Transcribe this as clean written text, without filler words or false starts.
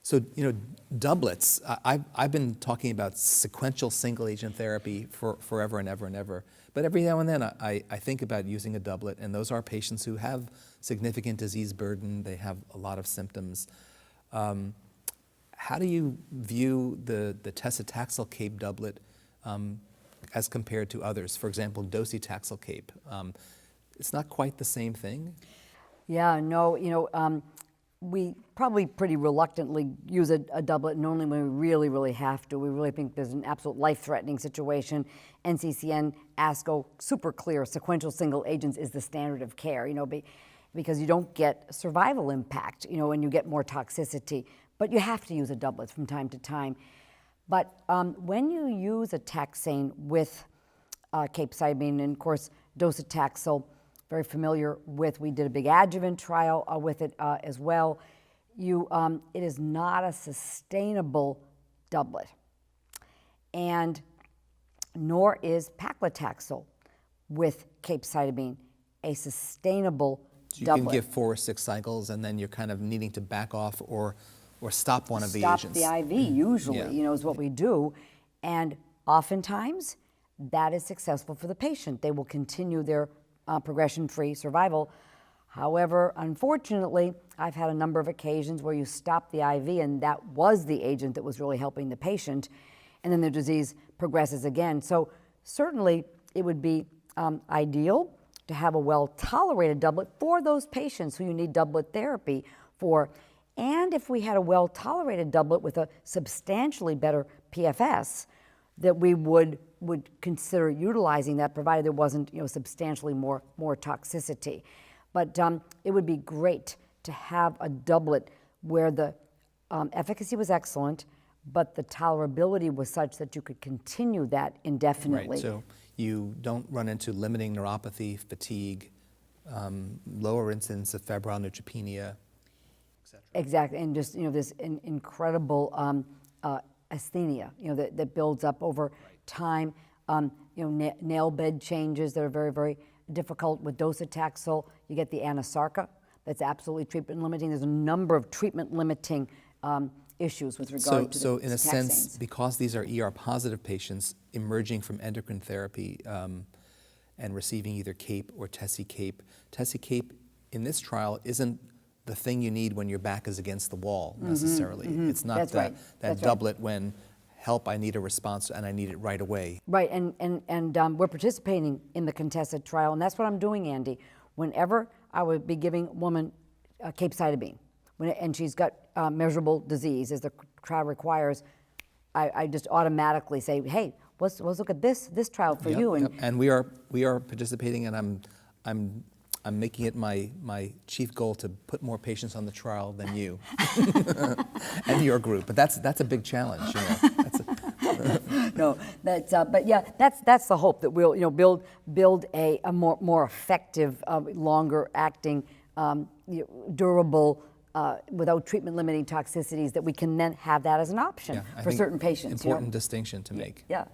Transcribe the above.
So, doublets, I've been talking about sequential single agent therapy for forever and ever and ever. But every now and then I think about using a doublet, and those are patients who have significant disease burden. They have a lot of symptoms. How do you view the Tesetaxel CAPE doublet as compared to others? For example, Docetaxel CAPE. It's not quite the same thing? Yeah, no, we probably pretty reluctantly use a doublet, and only when we really, really have to. We really think there's an absolute life-threatening situation. NCCN, ASCO, super clear, sequential single agents is the standard of care, because you don't get survival impact, and you get more toxicity. But you have to use a doublet from time to time. But when you use a taxane with capecitabine, and of course, docetaxel, very familiar with, we did a big adjuvant trial with it as well. It is not a sustainable doublet, and nor is paclitaxel with capecitabine a sustainable doublet. You can give 4 or 6 cycles, and then you're kind of needing to back off or stop one of the agents. Stop the IV usually, is what we do, and oftentimes that is successful for the patient. They will continue their progression-free survival. However, unfortunately, I've had a number of occasions where you stop the IV and that was the agent that was really helping the patient, and then the disease progresses again. So certainly it would be ideal to have a well-tolerated doublet for those patients who you need doublet therapy for. And if we had a well-tolerated doublet with a substantially better PFS, that we would consider utilizing that, provided there wasn't substantially more toxicity. But it would be great to have a doublet where the efficacy was excellent, but the tolerability was such that you could continue that indefinitely. Right, so you don't run into limiting neuropathy, fatigue, lower incidence of febrile neutropenia, etc. Exactly, and just this incredible asthenia, that builds up over time. Nail bed changes that are very, very difficult with docetaxel. You get the anasarca that's absolutely treatment limiting. There's a number of treatment limiting issues with regard to So the in a taxanes. sense, because these are ER positive patients emerging from endocrine therapy and receiving either CAPE or Tesi-CAPE in this trial isn't the thing you need when your back is against the wall necessarily. It's not that doublet when help, I need a response and I need it right away. Right, and we're participating in the contested trial, and that's what I'm doing, Andy. Whenever I would be giving a woman capecitabine, and she's got measurable disease, as the trial requires, I just automatically say, hey, let's look at this trial for you. And we are participating, and I'm making it my chief goal to put more patients on the trial than you and your group. But that's a big challenge. No, but yeah, that's the hope, that we'll build a more effective, longer acting, durable, without treatment limiting toxicities, that we can then have that as an option for certain patients. Important distinction to make. Yeah.